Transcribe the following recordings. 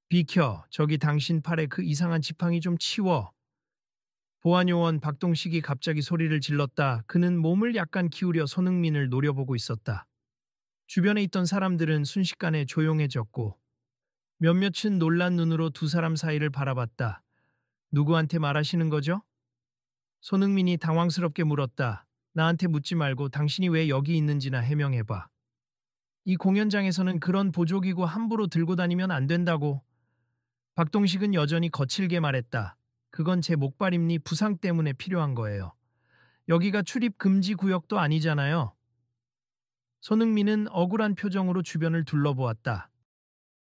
비켜, 저기 당신 팔에 그 이상한 지팡이 좀 치워. 보안요원 박동식이 갑자기 소리를 질렀다. 그는 몸을 약간 기울여 손흥민을 노려보고 있었다. 주변에 있던 사람들은 순식간에 조용해졌고 몇몇은 놀란 눈으로 두 사람 사이를 바라봤다. 누구한테 말하시는 거죠? 손흥민이 당황스럽게 물었다. 나한테 묻지 말고 당신이 왜 여기 있는지나 해명해봐. 이 공연장에서는 그런 보조기구 함부로 들고 다니면 안 된다고. 박동식은 여전히 거칠게 말했다. 그건 제 목발입니 부상 때문에 필요한 거예요. 여기가 출입 금지 구역도 아니잖아요. 손흥민은 억울한 표정으로 주변을 둘러보았다.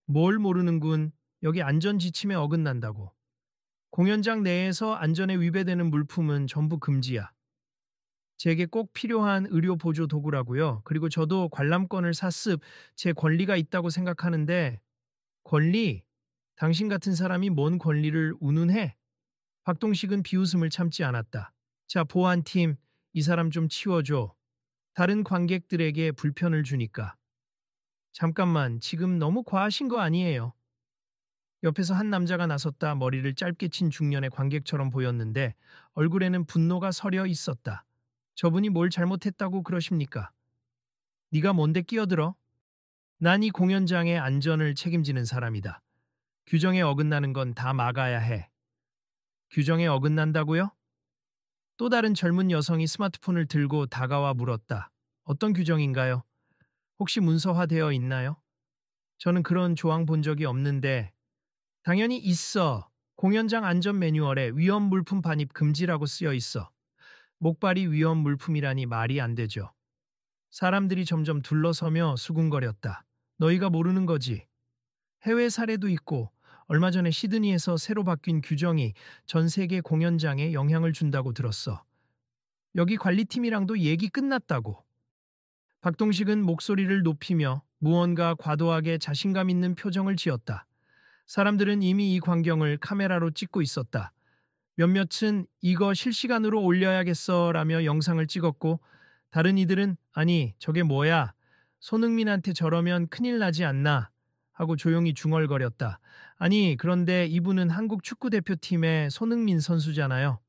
뭘 모르는군. 여기 안전 지침에 어긋난다고. 공연장 내에서 안전에 위배되는 물품은 전부 금지야. 제게 꼭 필요한 의료 보조 도구라고요. 그리고 저도 관람권을 샀습. 제 권리가 있다고 생각하는데 권리? 당신 같은 사람이 뭔 권리를 운운해? 박동식은 비웃음을 참지 않았다. 자, 보안팀, 이 사람 좀 치워줘. 다른 관객들에게 불편을 주니까. 잠깐만, 지금 너무 과하신 거 아니에요? 옆에서 한 남자가 나섰다. 머리를 짧게 친 중년의 관객처럼 보였는데 얼굴에는 분노가 서려 있었다. 저분이 뭘 잘못했다고 그러십니까? 네가 뭔데 끼어들어? 난 이 공연장의 안전을 책임지는 사람이다. 규정에 어긋나는 건 다 막아야 해. 규정에 어긋난다고요? 또 다른 젊은 여성이 스마트폰을 들고 다가와 물었다. 어떤 규정인가요? 혹시 문서화되어 있나요? 저는 그런 조항 본 적이 없는데. 당연히 있어. 공연장 안전 매뉴얼에 위험 물품 반입 금지라고 쓰여 있어. 목발이 위험 물품이라니 말이 안 되죠. 사람들이 점점 둘러서며 수군거렸다. 너희가 모르는 거지. 해외 사례도 있고 얼마 전에 시드니에서 새로 바뀐 규정이 전 세계 공연장에 영향을 준다고 들었어. 여기 관리팀이랑도 얘기 끝났다고. 박동식은 목소리를 높이며 무언가 과도하게 자신감 있는 표정을 지었다. 사람들은 이미 이 광경을 카메라로 찍고 있었다. 몇몇은 이거 실시간으로 올려야겠어 라며 영상을 찍었고 다른 이들은 아니 저게 뭐야 손흥민한테 저러면 큰일 나지 않나 하고 조용히 중얼거렸다. 아니 그런데 이분은 한국 축구대표팀의 손흥민 선수잖아요.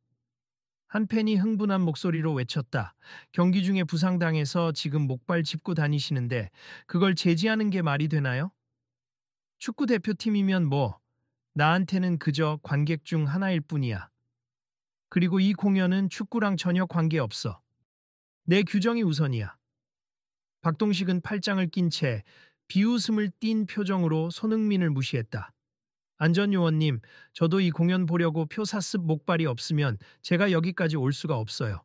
한 팬이 흥분한 목소리로 외쳤다. 경기 중에 부상당해서 지금 목발 짚고 다니시는데 그걸 제지하는 게 말이 되나요? 축구대표팀이면 뭐 나한테는 그저 관객 중 하나일 뿐이야. 그리고 이 공연은 축구랑 전혀 관계없어. 내 규정이 우선이야. 박동식은 팔짱을 낀 채 비웃음을 띤 표정으로 손흥민을 무시했다. 안전요원님, 저도 이 공연 보려고 표 샀습 목발이 없으면 제가 여기까지 올 수가 없어요.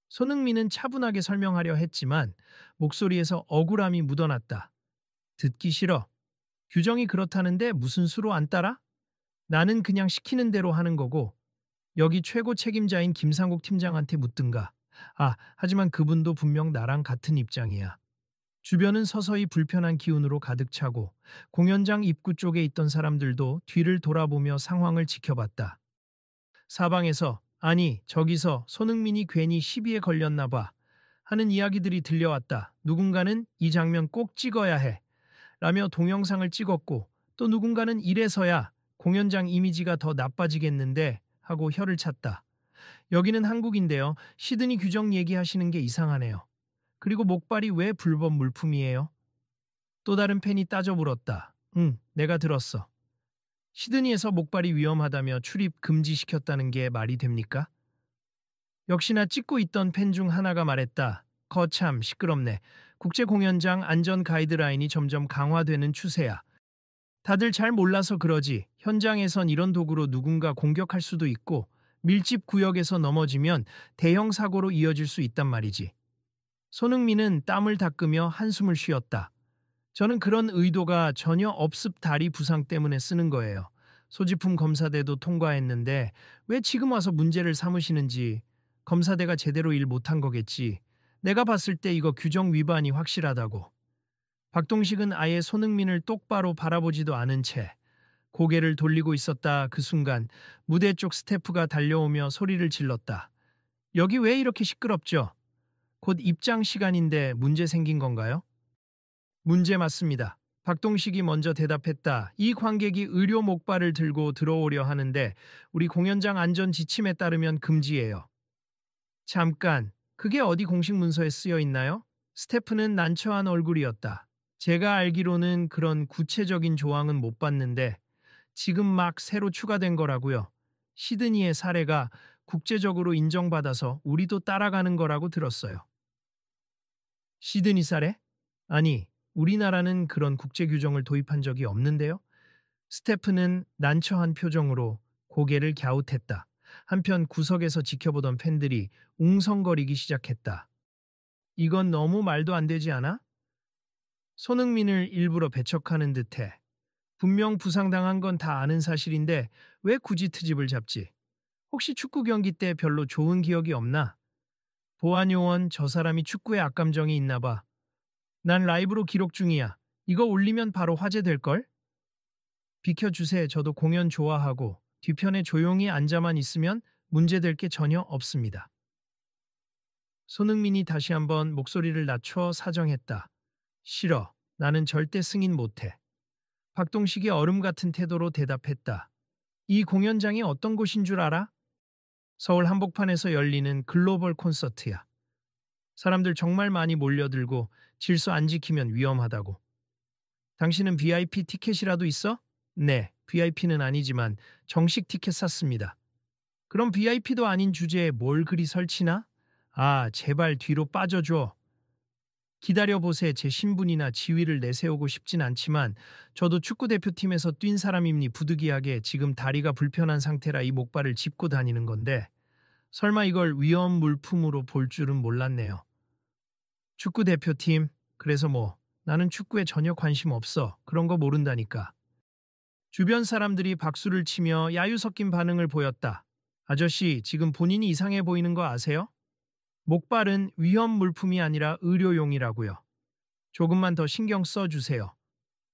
손흥민은 차분하게 설명하려 했지만 목소리에서 억울함이 묻어났다. 듣기 싫어. 규정이 그렇다는데 무슨 수로 안 따라? 나는 그냥 시키는 대로 하는 거고 여기 최고 책임자인 김상국 팀장한테 묻든가. 하지만 그분도 분명 나랑 같은 입장이야. 주변은 서서히 불편한 기운으로 가득 차고 공연장 입구 쪽에 있던 사람들도 뒤를 돌아보며 상황을 지켜봤다. 사방에서 아니 저기서 손흥민이 괜히 시비에 걸렸나 봐 하는 이야기들이 들려왔다. 누군가는 이 장면 꼭 찍어야 해 라며 동영상을 찍었고 또 누군가는 이래서야 공연장 이미지가 더 나빠지겠는데 하고 혀를 찼다. 여기는 한국인데요. 시드니 규정 얘기하시는 게 이상하네요. 그리고 목발이 왜 불법 물품이에요? 또 다른 팬이 따져 물었다. 응, 내가 들었어. 시드니에서 목발이 위험하다며 출입 금지시켰다는 게 말이 됩니까? 역시나 찍고 있던 팬 중 하나가 말했다. 거참 시끄럽네. 국제공연장 안전 가이드라인이 점점 강화되는 추세야. 다들 잘 몰라서 그러지. 현장에선 이런 도구로 누군가 공격할 수도 있고 밀집 구역에서 넘어지면 대형 사고로 이어질 수 있단 말이지. 손흥민은 땀을 닦으며 한숨을 쉬었다. 저는 그런 의도가 전혀 없습. 다리 부상 때문에 쓰는 거예요. 소지품 검사대도 통과했는데 왜 지금 와서 문제를 삼으시는지. 검사대가 제대로 일 못한 거겠지. 내가 봤을 때 이거 규정 위반이 확실하다고. 박동식은 아예 손흥민을 똑바로 바라보지도 않은 채 고개를 돌리고 있었다. 그 순간 무대 쪽 스태프가 달려오며 소리를 질렀다. 여기 왜 이렇게 시끄럽죠? 곧 입장 시간인데 문제 생긴 건가요? 문제 맞습니다. 박동식이 먼저 대답했다. 이 관객이 의료 목발을 들고 들어오려 하는데 우리 공연장 안전 지침에 따르면 금지예요. 잠깐, 그게 어디 공식 문서에 쓰여 있나요? 스태프는 난처한 얼굴이었다. 제가 알기로는 그런 구체적인 조항은 못 봤는데 지금 막 새로 추가된 거라고요. 시드니의 사례가 국제적으로 인정받아서 우리도 따라가는 거라고 들었어요. 시드니 사례? 아니, 우리나라는 그런 국제 규정을 도입한 적이 없는데요. 스태프는 난처한 표정으로 고개를 갸웃했다. 한편 구석에서 지켜보던 팬들이 웅성거리기 시작했다. 이건 너무 말도 안 되지 않아? 손흥민을 일부러 배척하는 듯해. 분명 부상당한 건 다 아는 사실인데 왜 굳이 트집을 잡지? 혹시 축구 경기 때 별로 좋은 기억이 없나? 보안요원 저 사람이 축구에 악감정이 있나 봐. 난 라이브로 기록 중이야. 이거 올리면 바로 화제될걸? 비켜주세. 저도 공연 좋아하고 뒤편에 조용히 앉아만 있으면 문제될 게 전혀 없습니다. 손흥민이 다시 한번 목소리를 낮춰 사정했다. 싫어. 나는 절대 승인 못해. 박동식이 얼음 같은 태도로 대답했다. 이 공연장이 어떤 곳인 줄 알아? 서울 한복판에서 열리는 글로벌 콘서트야. 사람들 정말 많이 몰려들고 질서 안 지키면 위험하다고. 당신은 VIP 티켓이라도 있어? 네, VIP는 아니지만 정식 티켓 샀습니다. 그럼 VIP도 아닌 주제에 뭘 그리 설치나? 아, 제발 뒤로 빠져줘. 기다려보세. 제 신분이나 지위를 내세우고 싶진 않지만 저도 축구대표팀에서 뛴 사람이니 부득이하게 지금 다리가 불편한 상태라 이 목발을 짚고 다니는 건데 설마 이걸 위험 물품으로 볼 줄은 몰랐네요. 축구대표팀? 그래서 뭐 나는 축구에 전혀 관심 없어. 그런 거 모른다니까. 주변 사람들이 박수를 치며 야유 섞인 반응을 보였다. 아저씨, 지금 본인이 이상해 보이는 거 아세요? 목발은 위험 물품이 아니라 의료용이라고요. 조금만 더 신경 써주세요.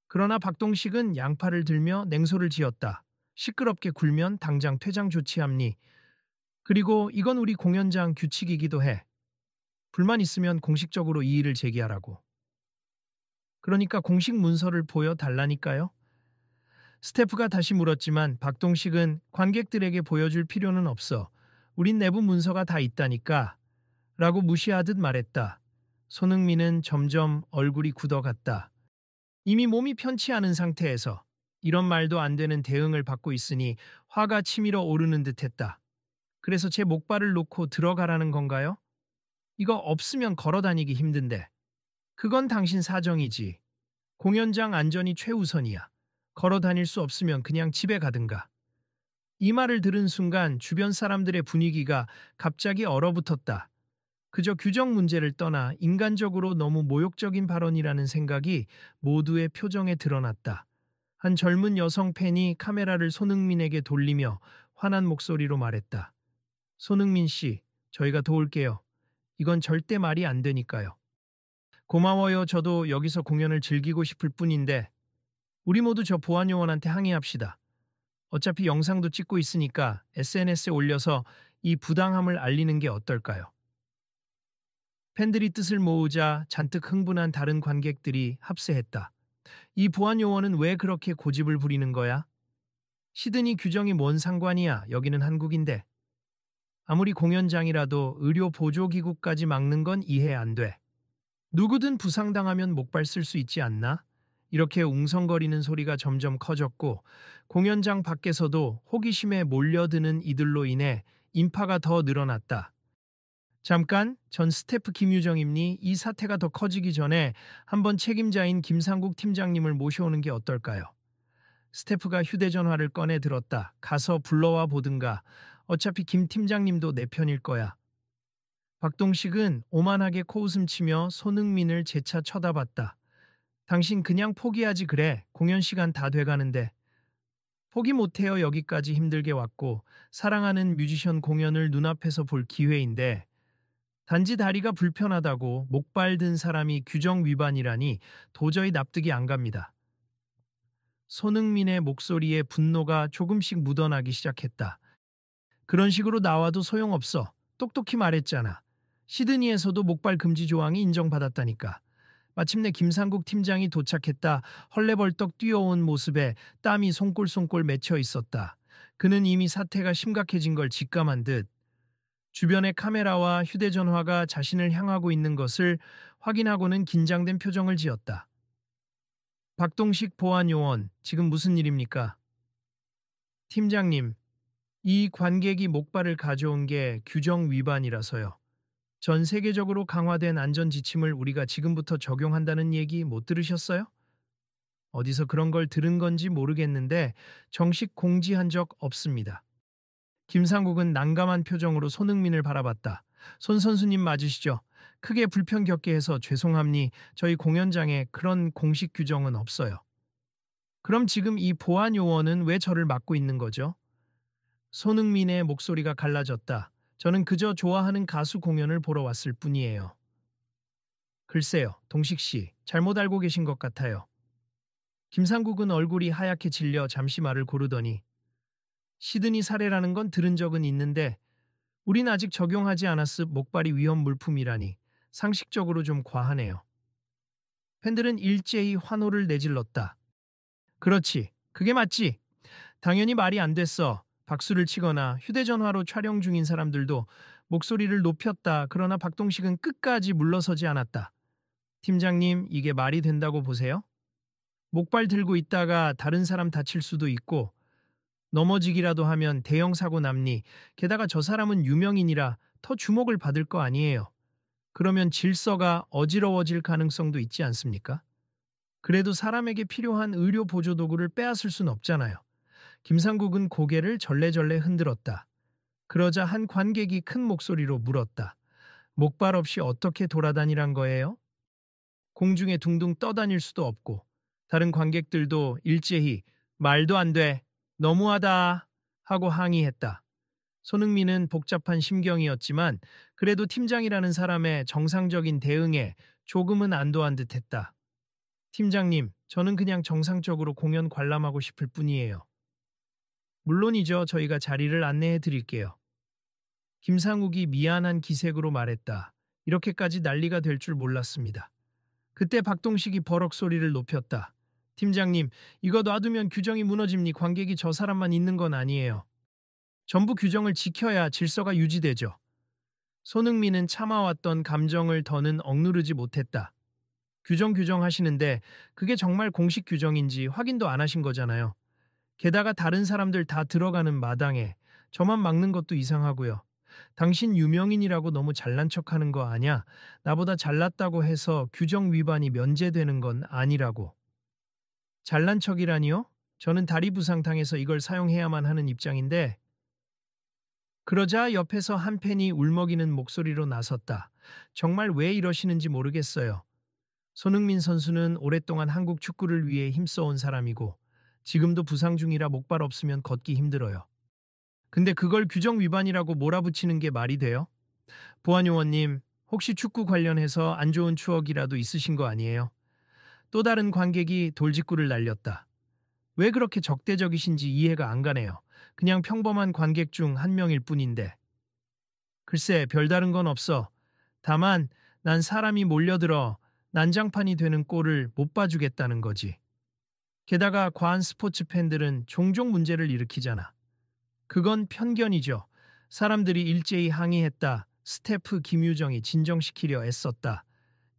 그러나 박동식은 양팔을 들며 냉소를 지었다. 시끄럽게 굴면 당장 퇴장 조치합니. 그리고 이건 우리 공연장 규칙이기도 해. 불만 있으면 공식적으로 이의를 제기하라고. 그러니까 공식 문서를 보여달라니까요. 스태프가 다시 물었지만 박동식은 관객들에게 보여줄 필요는 없어. 우린 내부 문서가 다 있다니까. 라고 무시하듯 말했다. 손흥민은 점점 얼굴이 굳어갔다. 이미 몸이 편치 않은 상태에서 이런 말도 안 되는 대응을 받고 있으니 화가 치밀어 오르는 듯했다. 그래서 제 목발을 놓고 들어가라는 건가요? 이거 없으면 걸어 다니기 힘든데. 그건 당신 사정이지. 공연장 안전이 최우선이야. 걸어 다닐 수 없으면 그냥 집에 가든가. 이 말을 들은 순간 주변 사람들의 분위기가 갑자기 얼어붙었다. 그저 규정 문제를 떠나 인간적으로 너무 모욕적인 발언이라는 생각이 모두의 표정에 드러났다. 한 젊은 여성 팬이 카메라를 손흥민에게 돌리며 화난 목소리로 말했다. 손흥민 씨, 저희가 도울게요. 이건 절대 말이 안 되니까요. 고마워요. 저도 여기서 공연을 즐기고 싶을 뿐인데 우리 모두 저 보안요원한테 항의합시다. 어차피 영상도 찍고 있으니까 SNS에 올려서 이 부당함을 알리는 게 어떨까요? 팬들이 뜻을 모으자 잔뜩 흥분한 다른 관객들이 합세했다. 이 보안요원은 왜 그렇게 고집을 부리는 거야? 시드니 규정이 뭔 상관이야. 여기는 한국인데. 아무리 공연장이라도 의료 보조기구까지 막는 건 이해 안 돼. 누구든 부상당하면 목발 쓸 수 있지 않나? 이렇게 웅성거리는 소리가 점점 커졌고 공연장 밖에서도 호기심에 몰려드는 이들로 인해 인파가 더 늘어났다. 잠깐, 전 스태프 김유정입니. 이 사태가 더 커지기 전에 한번 책임자인 김상국 팀장님을 모셔오는 게 어떨까요? 스태프가 휴대전화를 꺼내 들었다. 가서 불러와 보든가. 어차피 김 팀장님도 내 편일 거야. 박동식은 오만하게 코웃음 치며 손흥민을 재차 쳐다봤다. 당신 그냥 포기하지 그래. 공연 시간 다 돼가는데. 포기 못해요. 여기까지 힘들게 왔고 사랑하는 뮤지션 공연을 눈앞에서 볼 기회인데 단지 다리가 불편하다고 목발 든 사람이 규정 위반이라니 도저히 납득이 안 갑니다. 손흥민의 목소리에 분노가 조금씩 묻어나기 시작했다. 그런 식으로 나와도 소용없어. 똑똑히 말했잖아. 시드니에서도 목발 금지 조항이 인정받았다니까. 마침내 김상국 팀장이 도착했다. 헐레벌떡 뛰어온 모습에 땀이 송골송골 맺혀 있었다. 그는 이미 사태가 심각해진 걸 직감한 듯 주변의 카메라와 휴대전화가 자신을 향하고 있는 것을 확인하고는 긴장된 표정을 지었다. 박동식 보안요원, 지금 무슨 일입니까? 팀장님, 이 관객이 목발을 가져온 게 규정 위반이라서요. 전 세계적으로 강화된 안전 지침을 우리가 지금부터 적용한다는 얘기 못 들으셨어요? 어디서 그런 걸 들은 건지 모르겠는데 정식 공지한 적 없습니다. 김상국은 난감한 표정으로 손흥민을 바라봤다. 손 선수님 맞으시죠? 크게 불편 겪게 해서 죄송합니. 저희 공연장에 그런 공식 규정은 없어요. 그럼 지금 이 보안 요원은 왜 저를 맡고 있는 거죠? 손흥민의 목소리가 갈라졌다. 저는 그저 좋아하는 가수 공연을 보러 왔을 뿐이에요. 글쎄요, 동식 씨, 잘못 알고 계신 것 같아요. 김상국은 얼굴이 하얗게 질려 잠시 말을 고르더니 시드니 사례라는 건 들은 적은 있는데 우린 아직 적용하지 않았을 목발이 위험 물품이라니 상식적으로 좀 과하네요. 팬들은 일제히 환호를 내질렀다. 그렇지, 그게 맞지. 당연히 말이 안 됐어. 박수를 치거나 휴대전화로 촬영 중인 사람들도 목소리를 높였다. 그러나 박동식은 끝까지 물러서지 않았다. 팀장님, 이게 말이 된다고 보세요? 목발 들고 있다가 다른 사람 다칠 수도 있고 넘어지기라도 하면 대형 사고 남니. 게다가 저 사람은 유명인이라 더 주목을 받을 거 아니에요. 그러면 질서가 어지러워질 가능성도 있지 않습니까? 그래도 사람에게 필요한 의료 보조 도구를 빼앗을 순 없잖아요. 김상국은 고개를 절레절레 흔들었다. 그러자 한 관객이 큰 목소리로 물었다. 목발 없이 어떻게 돌아다니란 거예요? 공중에 둥둥 떠다닐 수도 없고 다른 관객들도 일제히 말도 안 돼, 너무하다 하고 항의했다. 손흥민은 복잡한 심경이었지만 그래도 팀장이라는 사람의 정상적인 대응에 조금은 안도한 듯했다. 팀장님, 저는 그냥 정상적으로 공연 관람하고 싶을 뿐이에요. 물론이죠. 저희가 자리를 안내해 드릴게요. 김상욱이 미안한 기색으로 말했다. 이렇게까지 난리가 될 줄 몰랐습니다. 그때 박동식이 버럭 소리를 높였다. 팀장님, 이거 놔두면 규정이 무너집니. 관객이 저 사람만 있는 건 아니에요. 전부 규정을 지켜야 질서가 유지되죠. 손흥민은 참아왔던 감정을 더는 억누르지 못했다. 규정 하시는데 그게 정말 공식 규정인지 확인도 안 하신 거잖아요. 게다가 다른 사람들 다 들어가는 마당에 저만 막는 것도 이상하고요. 당신 유명인이라고 너무 잘난 척하는 거 아냐? 나보다 잘났다고 해서 규정 위반이 면제되는 건 아니라고. 잘난 척이라니요? 저는 다리 부상 당해서 이걸 사용해야만 하는 입장인데. 그러자 옆에서 한 팬이 울먹이는 목소리로 나섰다. 정말 왜 이러시는지 모르겠어요. 손흥민 선수는 오랫동안 한국 축구를 위해 힘써온 사람이고 지금도 부상 중이라 목발 없으면 걷기 힘들어요. 근데 그걸 규정 위반이라고 몰아붙이는 게 말이 돼요? 보안요원님, 혹시 축구 관련해서 안 좋은 추억이라도 있으신 거 아니에요? 또 다른 관객이 돌직구를 날렸다. 왜 그렇게 적대적이신지 이해가 안 가네요. 그냥 평범한 관객 중 한 명일 뿐인데. 글쎄, 별다른 건 없어. 다만 난 사람이 몰려들어 난장판이 되는 꼴을 못 봐주겠다는 거지. 게다가 과한 스포츠 팬들은 종종 문제를 일으키잖아. 그건 편견이죠. 사람들이 일제히 항의했다. 스태프 김유정이 진정시키려 애썼다.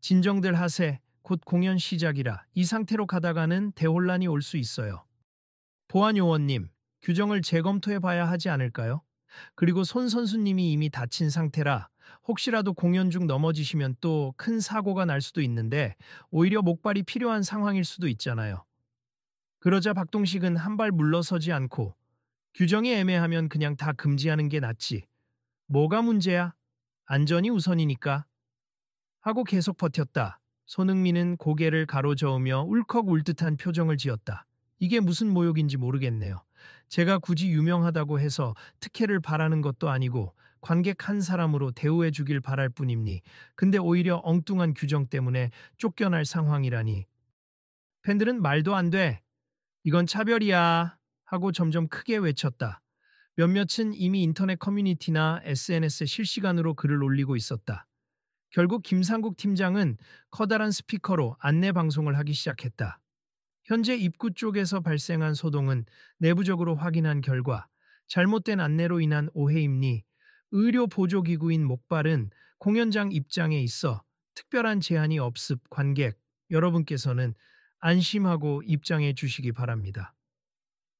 진정들 하세. 곧 공연 시작이라 이 상태로 가다가는 대혼란이 올 수 있어요. 보안요원님, 규정을 재검토해 봐야 하지 않을까요? 그리고 손 선수님이 이미 다친 상태라 혹시라도 공연 중 넘어지시면 또 큰 사고가 날 수도 있는데 오히려 목발이 필요한 상황일 수도 있잖아요. 그러자 박동식은 한 발 물러서지 않고 규정이 애매하면 그냥 다 금지하는 게 낫지. 뭐가 문제야? 안전이 우선이니까. 하고 계속 버텼다. 손흥민은 고개를 가로저으며 울컥 울 듯한 표정을 지었다. 이게 무슨 모욕인지 모르겠네요. 제가 굳이 유명하다고 해서 특혜를 바라는 것도 아니고 관객 한 사람으로 대우해 주길 바랄 뿐입니. 근데 오히려 엉뚱한 규정 때문에 쫓겨날 상황이라니. 팬들은 말도 안 돼. 이건 차별이야. 하고 점점 크게 외쳤다. 몇몇은 이미 인터넷 커뮤니티나 SNS에 실시간으로 글을 올리고 있었다. 결국 김상국 팀장은 커다란 스피커로 안내 방송을 하기 시작했다. 현재 입구 쪽에서 발생한 소동은 내부적으로 확인한 결과 잘못된 안내로 인한 오해임니 의료 보조기구인 목발은 공연장 입장에 있어 특별한 제한이 없습. 관객 여러분께서는 안심하고 입장해 주시기 바랍니다.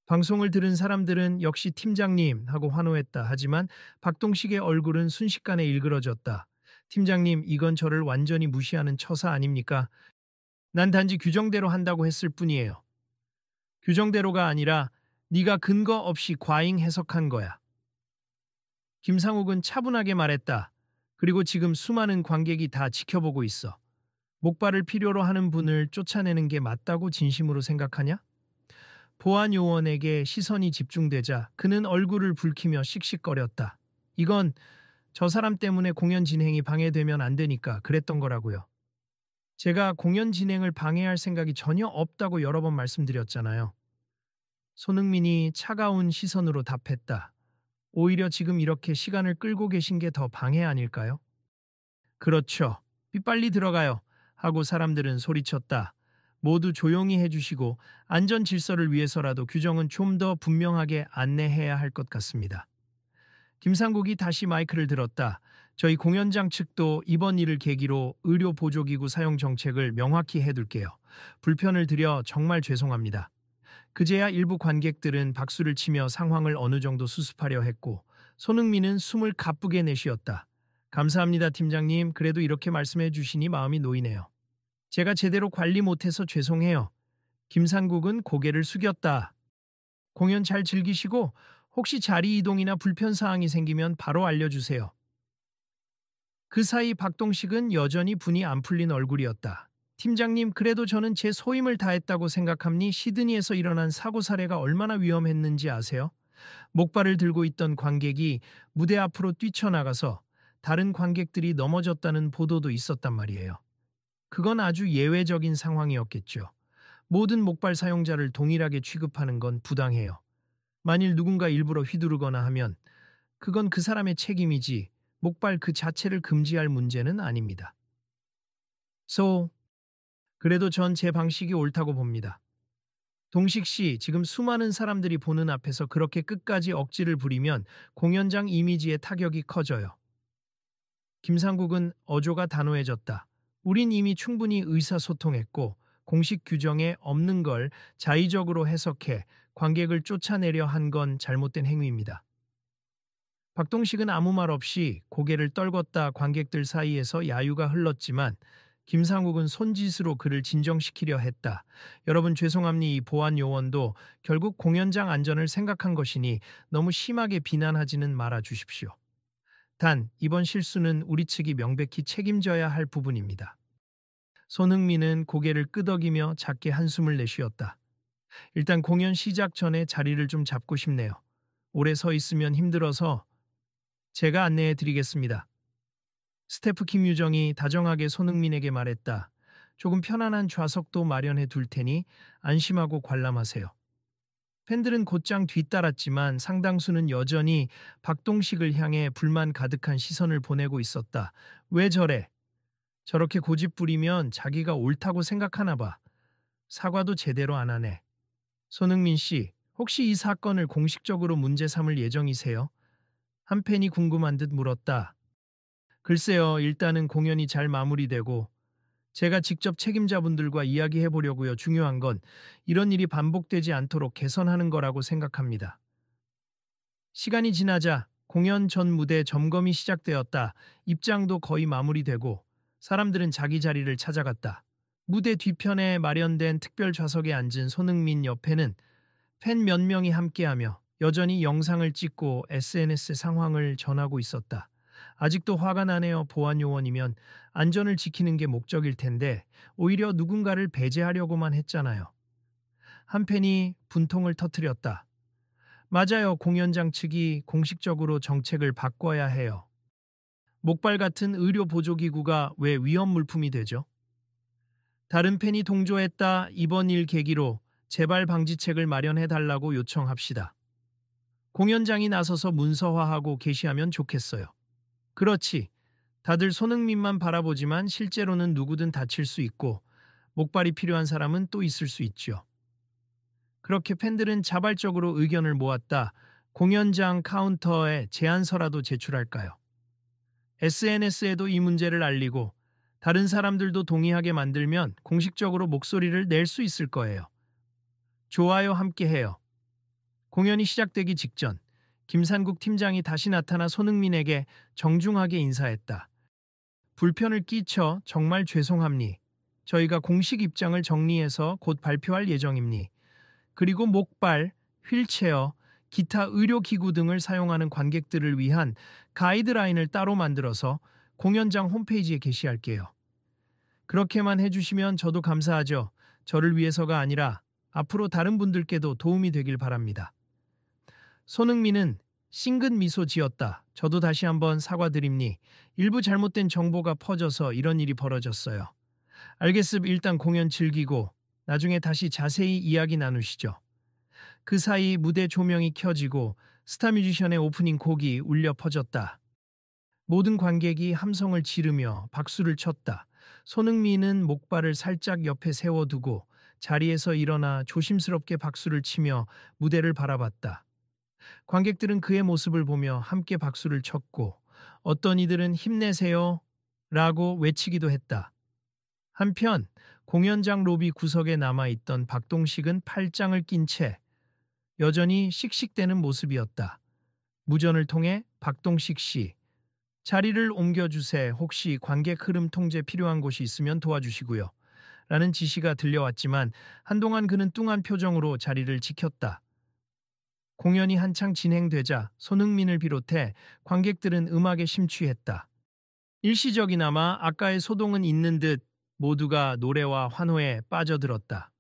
방송을 들은 사람들은 역시 팀장님 하고 환호했다. 하지만 박동식의 얼굴은 순식간에 일그러졌다. 팀장님, 이건 저를 완전히 무시하는 처사 아닙니까? 난 단지 규정대로 한다고 했을 뿐이에요. 규정대로가 아니라 네가 근거 없이 과잉 해석한 거야. 김상욱은 차분하게 말했다. 그리고 지금 수많은 관객이 다 지켜보고 있어. 목발을 필요로 하는 분을 쫓아내는 게 맞다고 진심으로 생각하냐? 보안 요원에게 시선이 집중되자 그는 얼굴을 붉히며 씩씩거렸다. 이건 저 사람 때문에 공연 진행이 방해되면 안 되니까 그랬던 거라고요. 제가 공연 진행을 방해할 생각이 전혀 없다고 여러 번 말씀드렸잖아요. 손흥민이 차가운 시선으로 답했다. 오히려 지금 이렇게 시간을 끌고 계신 게 더 방해 아닐까요? 그렇죠. 빨리 들어가요. 하고 사람들은 소리쳤다. 모두 조용히 해주시고 안전 질서를 위해서라도 규정은 좀 더 분명하게 안내해야 할 것 같습니다. 김상국이 다시 마이크를 들었다. 저희 공연장 측도 이번 일을 계기로 의료 보조기구 사용 정책을 명확히 해둘게요. 불편을 드려 정말 죄송합니다. 그제야 일부 관객들은 박수를 치며 상황을 어느 정도 수습하려 했고 손흥민은 숨을 가쁘게 내쉬었다. 감사합니다 팀장님. 그래도 이렇게 말씀해 주시니 마음이 놓이네요. 제가 제대로 관리 못해서 죄송해요. 김상국은 고개를 숙였다. 공연 잘 즐기시고 혹시 자리 이동이나 불편사항이 생기면 바로 알려주세요. 그 사이 박동식은 여전히 분이 안 풀린 얼굴이었다. 팀장님, 그래도 저는 제 소임을 다했다고 생각합니. 시드니에서 일어난 사고 사례가 얼마나 위험했는지 아세요? 목발을 들고 있던 관객이 무대 앞으로 뛰쳐나가서 다른 관객들이 넘어졌다는 보도도 있었단 말이에요. 그건 아주 예외적인 상황이었겠죠. 모든 목발 사용자를 동일하게 취급하는 건 부당해요. 만일 누군가 일부러 휘두르거나 하면 그건 그 사람의 책임이지 목발 그 자체를 금지할 문제는 아닙니다. 그래도 전 제 방식이 옳다고 봅니다. 동식 씨, 지금 수많은 사람들이 보는 앞에서 그렇게 끝까지 억지를 부리면 공연장 이미지에 타격이 커져요. 김상국은 어조가 단호해졌다. 우린 이미 충분히 의사소통했고 공식 규정에 없는 걸 자의적으로 해석해 관객을 쫓아내려 한 건 잘못된 행위입니다. 박동식은 아무 말 없이 고개를 떨궜다. 관객들 사이에서 야유가 흘렀지만 김상국은 손짓으로 그를 진정시키려 했다. 여러분 죄송합니. 이 보안 요원도 결국 공연장 안전을 생각한 것이니 너무 심하게 비난하지는 말아 주십시오. 단 이번 실수는 우리 측이 명백히 책임져야 할 부분입니다. 손흥민은 고개를 끄덕이며 작게 한숨을 내쉬었다. 일단 공연 시작 전에 자리를 좀 잡고 싶네요. 오래 서 있으면 힘들어서 제가 안내해 드리겠습니다. 스태프 김유정이 다정하게 손흥민에게 말했다. 조금 편안한 좌석도 마련해 둘 테니 안심하고 관람하세요. 팬들은 곧장 뒤따랐지만 상당수는 여전히 박동식을 향해 불만 가득한 시선을 보내고 있었다. 왜 저래? 저렇게 고집 부리면 자기가 옳다고 생각하나 봐. 사과도 제대로 안 하네. 손흥민 씨, 혹시 이 사건을 공식적으로 문제 삼을 예정이세요? 한 팬이 궁금한 듯 물었다. 글쎄요, 일단은 공연이 잘 마무리되고 제가 직접 책임자분들과 이야기해 보려고요. 중요한 건 이런 일이 반복되지 않도록 개선하는 거라고 생각합니다. 시간이 지나자 공연 전 무대 점검이 시작되었다. 입장도 거의 마무리되고 사람들은 자기 자리를 찾아갔다. 무대 뒤편에 마련된 특별 좌석에 앉은 손흥민 옆에는 팬 몇 명이 함께하며 여전히 영상을 찍고 SNS에 상황을 전하고 있었다. 아직도 화가 나네요. 보안 요원이면 안전을 지키는 게 목적일 텐데 오히려 누군가를 배제하려고만 했잖아요. 한 팬이 분통을 터뜨렸다. 맞아요. 공연장 측이 공식적으로 정책을 바꿔야 해요. 목발 같은 의료 보조기구가 왜 위험 물품이 되죠? 다른 팬이 동조했다. 이번 일 계기로 재발 방지책을 마련해 달라고 요청합시다. 공연장이 나서서 문서화하고 게시하면 좋겠어요. 그렇지. 다들 손흥민만 바라보지만 실제로는 누구든 다칠 수 있고 목발이 필요한 사람은 또 있을 수 있죠. 그렇게 팬들은 자발적으로 의견을 모았다. 공연장 카운터에 제안서라도 제출할까요? SNS에도 이 문제를 알리고 다른 사람들도 동의하게 만들면 공식적으로 목소리를 낼 수 있을 거예요. 좋아요 함께해요. 공연이 시작되기 직전 김산국 팀장이 다시 나타나 손흥민에게 정중하게 인사했다. 불편을 끼쳐 정말 죄송합니. 저희가 공식 입장을 정리해서 곧 발표할 예정입니. 그리고 목발, 휠체어, 기타 의료기구 등을 사용하는 관객들을 위한 가이드라인을 따로 만들어서 공연장 홈페이지에 게시할게요. 그렇게만 해주시면 저도 감사하죠. 저를 위해서가 아니라 앞으로 다른 분들께도 도움이 되길 바랍니다. 손흥민은 싱긋 미소 지었다. 저도 다시 한번 사과드립니. 일부 잘못된 정보가 퍼져서 이런 일이 벌어졌어요. 알겠습니다. 일단 공연 즐기고 나중에 다시 자세히 이야기 나누시죠. 그 사이 무대 조명이 켜지고 스타 뮤지션의 오프닝 곡이 울려 퍼졌다. 모든 관객이 함성을 지르며 박수를 쳤다. 손흥민은 목발을 살짝 옆에 세워두고 자리에서 일어나 조심스럽게 박수를 치며 무대를 바라봤다. 관객들은 그의 모습을 보며 함께 박수를 쳤고 어떤 이들은 힘내세요 라고 외치기도 했다. 한편 공연장 로비 구석에 남아있던 박동식은 팔짱을 낀 채 여전히 씩씩대는 모습이었다. 무전을 통해 박동식 씨, 자리를 옮겨주세. 혹시 관객 흐름 통제 필요한 곳이 있으면 도와주시고요. 라는 지시가 들려왔지만 한동안 그는 뚱한 표정으로 자리를 지켰다. 공연이 한창 진행되자 손흥민을 비롯해 관객들은 음악에 심취했다. 일시적이나마 아까의 소동은 있는 듯 모두가 노래와 환호에 빠져들었다.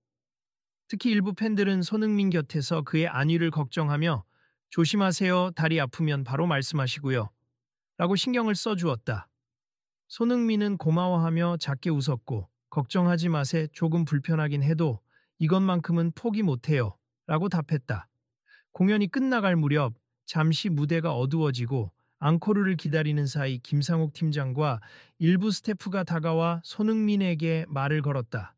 특히 일부 팬들은 손흥민 곁에서 그의 안위를 걱정하며 조심하세요. 다리 아프면 바로 말씀하시고요. 라고 신경을 써주었다. 손흥민은 고마워하며 작게 웃었고 걱정하지 마세. 조금 불편하긴 해도 이것만큼은 포기 못해요. 라고 답했다. 공연이 끝나갈 무렵 잠시 무대가 어두워지고 앙코르를 기다리는 사이 김상욱 팀장과 일부 스태프가 다가와 손흥민에게 말을 걸었다.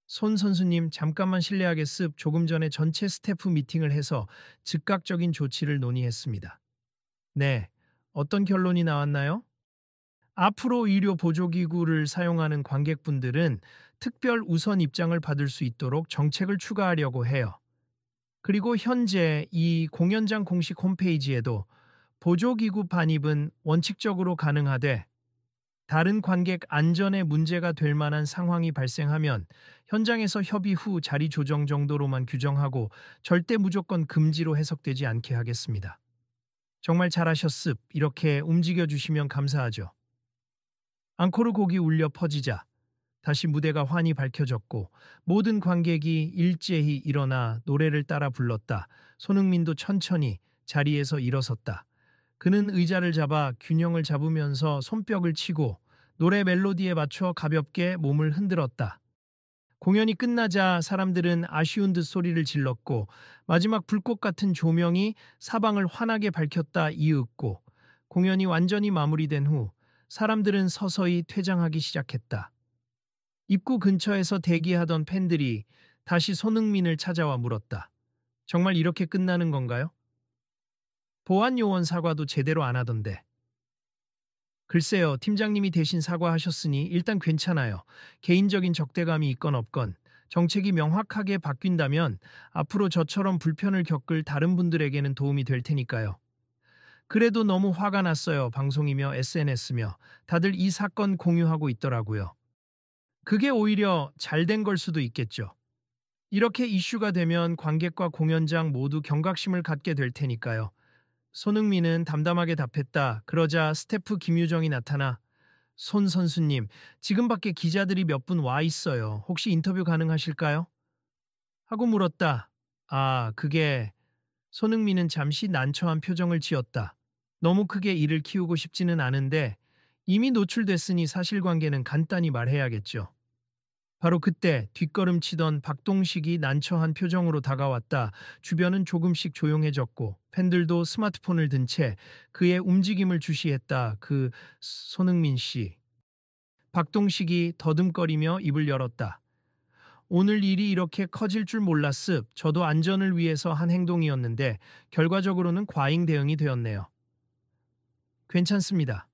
손 선수님 잠깐만 실례하겠습. 조금 전에 전체 스태프 미팅을 해서 즉각적인 조치를 논의했습니다. 네, 어떤 결론이 나왔나요? 앞으로 의료 보조기구를 사용하는 관객분들은 특별 우선 입장을 받을 수 있도록 정책을 추가하려고 해요. 그리고 현재 이 공연장 공식 홈페이지에도 보조기구 반입은 원칙적으로 가능하되 다른 관객 안전에 문제가 될 만한 상황이 발생하면 현장에서 협의 후 자리 조정 정도로만 규정하고 절대 무조건 금지로 해석되지 않게 하겠습니다. 정말 잘하셨습. 이렇게 움직여주시면 감사하죠. 앙코르 곡이 울려 퍼지자 다시 무대가 환히 밝혀졌고 모든 관객이 일제히 일어나 노래를 따라 불렀다. 손흥민도 천천히 자리에서 일어섰다. 그는 의자를 잡아 균형을 잡으면서 손뼉을 치고 노래 멜로디에 맞춰 가볍게 몸을 흔들었다. 공연이 끝나자 사람들은 아쉬운 듯 소리를 질렀고 마지막 불꽃 같은 조명이 사방을 환하게 밝혔다 이윽고 공연이 완전히 마무리된 후 사람들은 서서히 퇴장하기 시작했다. 입구 근처에서 대기하던 팬들이 다시 손흥민을 찾아와 물었다. 정말 이렇게 끝나는 건가요? 보안 요원 사과도 제대로 안 하던데. 글쎄요, 팀장님이 대신 사과하셨으니 일단 괜찮아요. 개인적인 적대감이 있건 없건 정책이 명확하게 바뀐다면 앞으로 저처럼 불편을 겪을 다른 분들에게는 도움이 될 테니까요. 그래도 너무 화가 났어요. 방송이며 SNS며 다들 이 사건 공유하고 있더라고요. 그게 오히려 잘된 걸 수도 있겠죠. 이렇게 이슈가 되면 관객과 공연장 모두 경각심을 갖게 될 테니까요. 손흥민은 담담하게 답했다. 그러자 스태프 김유정이 나타나 손 선수님, 지금 밖에 기자들이 몇 분 와 있어요. 혹시 인터뷰 가능하실까요? 하고 물었다. 그게... 손흥민은 잠시 난처한 표정을 지었다. 너무 크게 일을 키우고 싶지는 않은데 이미 노출됐으니 사실관계는 간단히 말해야겠죠. 바로 그때 뒷걸음치던 박동식이 난처한 표정으로 다가왔다. 주변은 조금씩 조용해졌고 팬들도 스마트폰을 든 채 그의 움직임을 주시했다. 손흥민 씨. 박동식이 더듬거리며 입을 열었다. 오늘 일이 이렇게 커질 줄 몰랐습. 저도 안전을 위해서 한 행동이었는데 결과적으로는 과잉 대응이 되었네요. 괜찮습니다.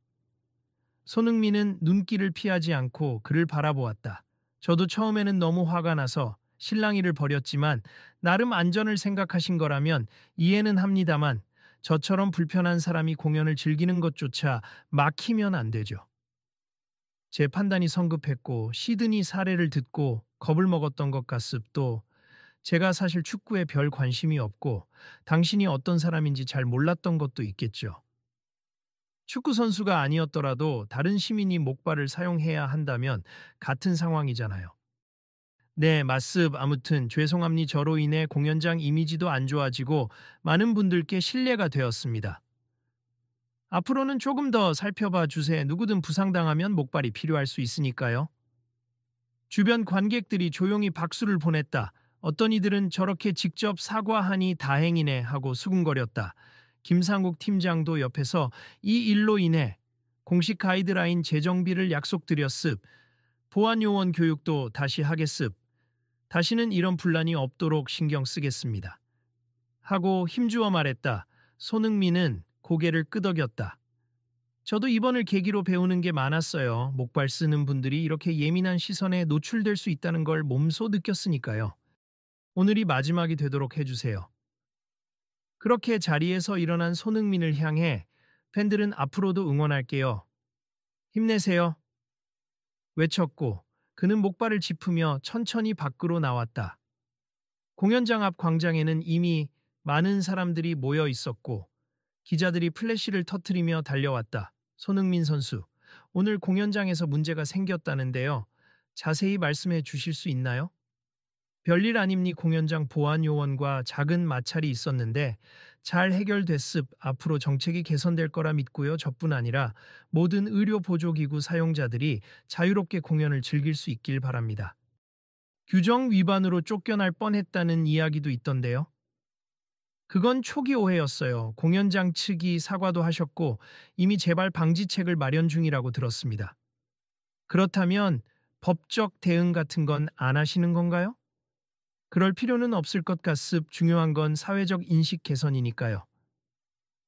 손흥민은 눈길을 피하지 않고 그를 바라보았다. 저도 처음에는 너무 화가 나서 실랑이를 벌였지만 나름 안전을 생각하신 거라면 이해는 합니다만 저처럼 불편한 사람이 공연을 즐기는 것조차 막히면 안 되죠. 제 판단이 성급했고 시드니 사례를 듣고 겁을 먹었던 것 같습. 또 제가 사실 축구에 별 관심이 없고 당신이 어떤 사람인지 잘 몰랐던 것도 있겠죠. 축구 선수가 아니었더라도 다른 시민이 목발을 사용해야 한다면 같은 상황이잖아요. 네, 맞습. 아무튼 죄송합니. 저로 인해 공연장 이미지도 안 좋아지고 많은 분들께 신뢰가 되었습니다. 앞으로는 조금 더 살펴봐 주세요. 누구든 부상당하면 목발이 필요할 수 있으니까요. 주변 관객들이 조용히 박수를 보냈다. 어떤 이들은 저렇게 직접 사과하니 다행이네 하고 수군거렸다. 김상국 팀장도 옆에서 이 일로 인해 공식 가이드라인 재정비를 약속드렸습. 보안요원 교육도 다시 하겠습. 다시는 이런 분란이 없도록 신경 쓰겠습니다. 하고 힘주어 말했다. 손흥민은 고개를 끄덕였다. 저도 이번을 계기로 배우는 게 많았어요. 목발 쓰는 분들이 이렇게 예민한 시선에 노출될 수 있다는 걸 몸소 느꼈으니까요. 오늘이 마지막이 되도록 해주세요. 그렇게 자리에서 일어난 손흥민을 향해 팬들은 앞으로도 응원할게요. 힘내세요. 외쳤고 그는 목발을 짚으며 천천히 밖으로 나왔다. 공연장 앞 광장에는 이미 많은 사람들이 모여 있었고 기자들이 플래시를 터뜨리며 달려왔다. 손흥민 선수, 오늘 공연장에서 문제가 생겼다는데요. 자세히 말씀해 주실 수 있나요? 별일 아닙니. 공연장 보안 요원과 작은 마찰이 있었는데 잘 해결됐습. 앞으로 정책이 개선될 거라 믿고요. 저뿐 아니라 모든 의료 보조기구 사용자들이 자유롭게 공연을 즐길 수 있길 바랍니다. 규정 위반으로 쫓겨날 뻔했다는 이야기도 있던데요. 그건 초기 오해였어요. 공연장 측이 사과도 하셨고 이미 재발 방지책을 마련 중이라고 들었습니다. 그렇다면 법적 대응 같은 건 안 하시는 건가요? 그럴 필요는 없을 것 같습. 중요한 건 사회적 인식 개선이니까요.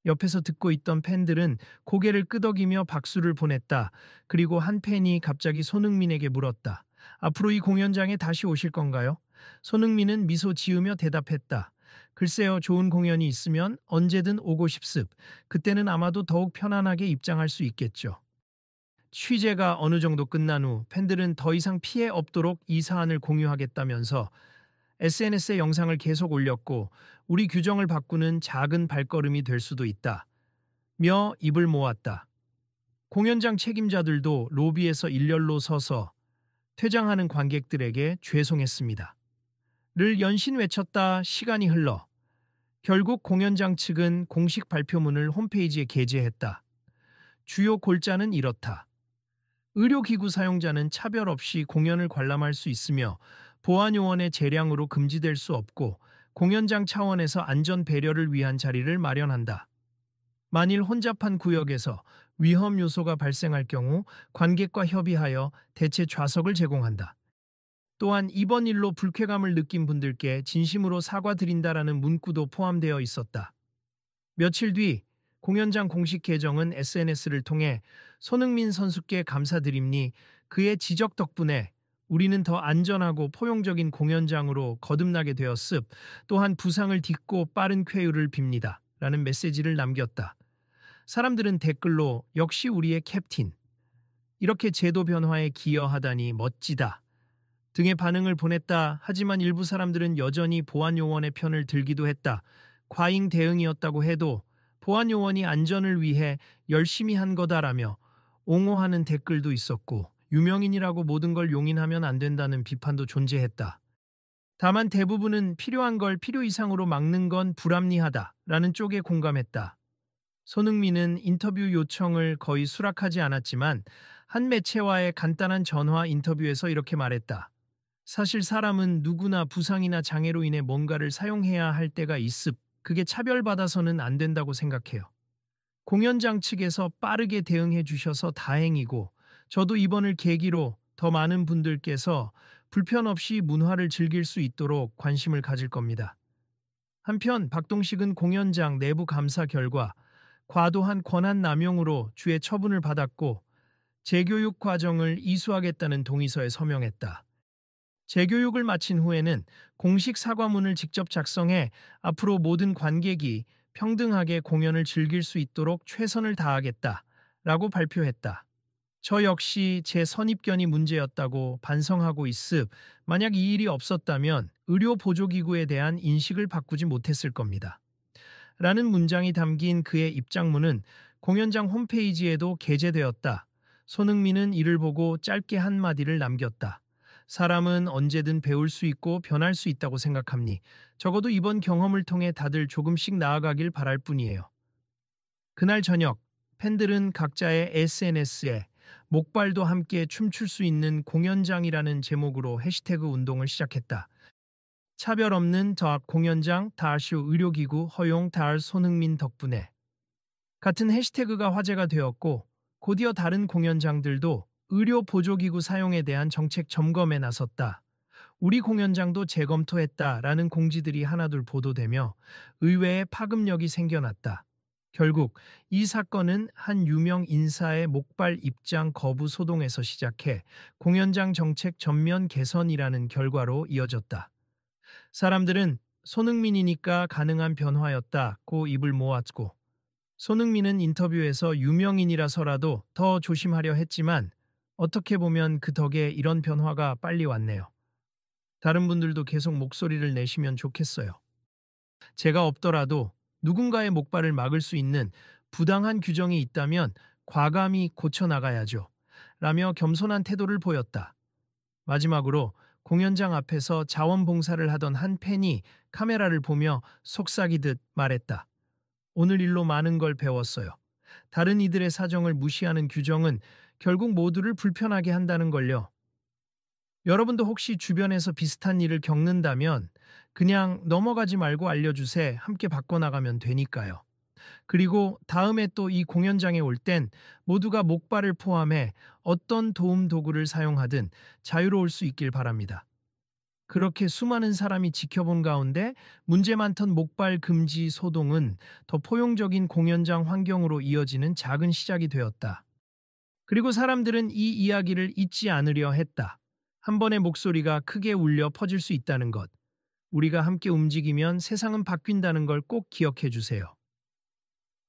옆에서 듣고 있던 팬들은 고개를 끄덕이며 박수를 보냈다. 그리고 한 팬이 갑자기 손흥민에게 물었다. 앞으로 이 공연장에 다시 오실 건가요? 손흥민은 미소 지으며 대답했다. 글쎄요, 좋은 공연이 있으면 언제든 오고 싶습. 그때는 아마도 더욱 편안하게 입장할 수 있겠죠. 취재가 어느 정도 끝난 후 팬들은 더 이상 피해 없도록 이 사안을 공유하겠다면서 SNS에 영상을 계속 올렸고 우리 규정을 바꾸는 작은 발걸음이 될 수도 있다. 며 입을 모았다. 공연장 책임자들도 로비에서 일렬로 서서 퇴장하는 관객들에게 죄송했습니다. 를 연신 외쳤다. 시간이 흘러 결국 공연장 측은 공식 발표문을 홈페이지에 게재했다. 주요 골자는 이렇다. 의료기구 사용자는 차별 없이 공연을 관람할 수 있으며 보안요원의 재량으로 금지될 수 없고 공연장 차원에서 안전 배려를 위한 자리를 마련한다. 만일 혼잡한 구역에서 위험 요소가 발생할 경우 관객과 협의하여 대체 좌석을 제공한다. 또한 이번 일로 불쾌감을 느낀 분들께 진심으로 사과드린다라는 문구도 포함되어 있었다. 며칠 뒤 공연장 공식 계정은 SNS를 통해 손흥민 선수께 감사드립니. 그의 지적 덕분에 우리는 더 안전하고 포용적인 공연장으로 거듭나게 되었습. 또한 부상을 딛고 빠른 쾌유를 빕니다. 라는 메시지를 남겼다. 사람들은 댓글로 역시 우리의 캡틴. 이렇게 제도 변화에 기여하다니 멋지다. 등의 반응을 보냈다. 하지만 일부 사람들은 여전히 보안요원의 편을 들기도 했다. 과잉 대응이었다고 해도 보안요원이 안전을 위해 열심히 한 거다라며 옹호하는 댓글도 있었고 유명인이라고 모든 걸 용인하면 안 된다는 비판도 존재했다. 다만 대부분은 필요한 걸 필요 이상으로 막는 건 불합리하다라는 쪽에 공감했다. 손흥민은 인터뷰 요청을 거의 수락하지 않았지만 한 매체와의 간단한 전화 인터뷰에서 이렇게 말했다. 사실 사람은 누구나 부상이나 장애로 인해 뭔가를 사용해야 할 때가 있습. 그게 차별받아서는 안 된다고 생각해요. 공연장 측에서 빠르게 대응해 주셔서 다행이고, 저도 이번을 계기로 더 많은 분들께서 불편 없이 문화를 즐길 수 있도록 관심을 가질 겁니다. 한편 박동식은 공연장 내부 감사 결과 과도한 권한 남용으로 주의 처분을 받았고, 재교육 과정을 이수하겠다는 동의서에 서명했다. 재교육을 마친 후에는 공식 사과문을 직접 작성해 앞으로 모든 관객이 평등하게 공연을 즐길 수 있도록 최선을 다하겠다라고 발표했다. 저 역시 제 선입견이 문제였다고 반성하고 있습. 만약 이 일이 없었다면 의료 보조기구에 대한 인식을 바꾸지 못했을 겁니다. 라는 문장이 담긴 그의 입장문은 공연장 홈페이지에도 게재되었다. 손흥민은 이를 보고 짧게 한마디를 남겼다. 사람은 언제든 배울 수 있고 변할 수 있다고 생각합니. 적어도 이번 경험을 통해 다들 조금씩 나아가길 바랄 뿐이에요. 그날 저녁, 팬들은 각자의 SNS에 목발도 함께 춤출 수 있는 공연장이라는 제목으로 해시태그 운동을 시작했다. 차별 없는 더악 공연장 다쇼 의료기구 허용 달 손흥민 덕분에 같은 해시태그가 화제가 되었고, 곧이어 다른 공연장들도 의료 보조기구 사용에 대한 정책 점검에 나섰다. 우리 공연장도 재검토했다라는 공지들이 하나둘 보도되며 의외의 파급력이 생겨났다. 결국 이 사건은 한 유명 인사의 목발 입장 거부 소동에서 시작해 공연장 정책 전면 개선이라는 결과로 이어졌다. 사람들은 손흥민이니까 가능한 변화였다고 입을 모았고, 손흥민은 인터뷰에서 유명인이라서라도 더 조심하려 했지만 어떻게 보면 그 덕에 이런 변화가 빨리 왔네요. 다른 분들도 계속 목소리를 내시면 좋겠어요. 제가 없더라도 누군가의 목발을 막을 수 있는 부당한 규정이 있다면 과감히 고쳐나가야죠. 라며 겸손한 태도를 보였다. 마지막으로 공연장 앞에서 자원봉사를 하던 한 팬이 카메라를 보며 속삭이듯 말했다. 오늘 일로 많은 걸 배웠어요. 다른 이들의 사정을 무시하는 규정은 결국 모두를 불편하게 한다는 걸요. 여러분도 혹시 주변에서 비슷한 일을 겪는다면 그냥 넘어가지 말고 알려주세. 함께 바꿔나가면 되니까요. 그리고 다음에 또 이 공연장에 올 땐 모두가 목발을 포함해 어떤 도움 도구를 사용하든 자유로울 수 있길 바랍니다. 그렇게 수많은 사람이 지켜본 가운데 문제 많던 목발 금지 소동은 더 포용적인 공연장 환경으로 이어지는 작은 시작이 되었다. 그리고 사람들은 이 이야기를 잊지 않으려 했다. 한 번의 목소리가 크게 울려 퍼질 수 있다는 것. 우리가 함께 움직이면 세상은 바뀐다는 걸 꼭 기억해 주세요.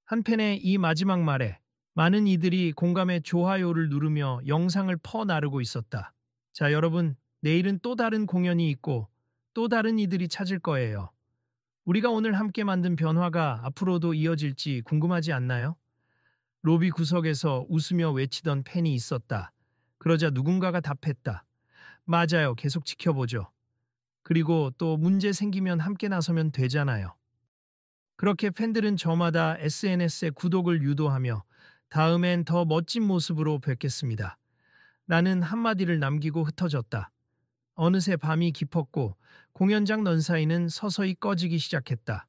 한편의 이 마지막 말에 많은 이들이 공감의 좋아요를 누르며 영상을 퍼나르고 있었다. 자, 여러분, 내일은 또 다른 공연이 있고 또 다른 이들이 찾을 거예요. 우리가 오늘 함께 만든 변화가 앞으로도 이어질지 궁금하지 않나요? 로비 구석에서 웃으며 외치던 팬이 있었다. 그러자 누군가가 답했다. 맞아요. 계속 지켜보죠. 그리고 또 문제 생기면 함께 나서면 되잖아요. 그렇게 팬들은 저마다 SNS에 구독을 유도하며 다음엔 더 멋진 모습으로 뵙겠습니다. 라는 한마디를 남기고 흩어졌다. 어느새 밤이 깊었고 공연장 넌사이는 서서히 꺼지기 시작했다.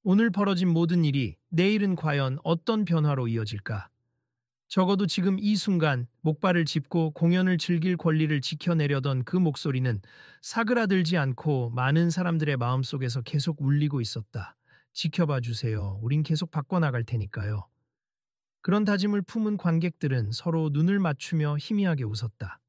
오늘 벌어진 모든 일이 내일은 과연 어떤 변화로 이어질까? 적어도 지금 이 순간 목발을 짚고 공연을 즐길 권리를 지켜내려던 그 목소리는 사그라들지 않고 많은 사람들의 마음속에서 계속 울리고 있었다. 지켜봐 주세요. 우린 계속 바꿔나갈 테니까요. 그런 다짐을 품은 관객들은 서로 눈을 맞추며 희미하게 웃었다.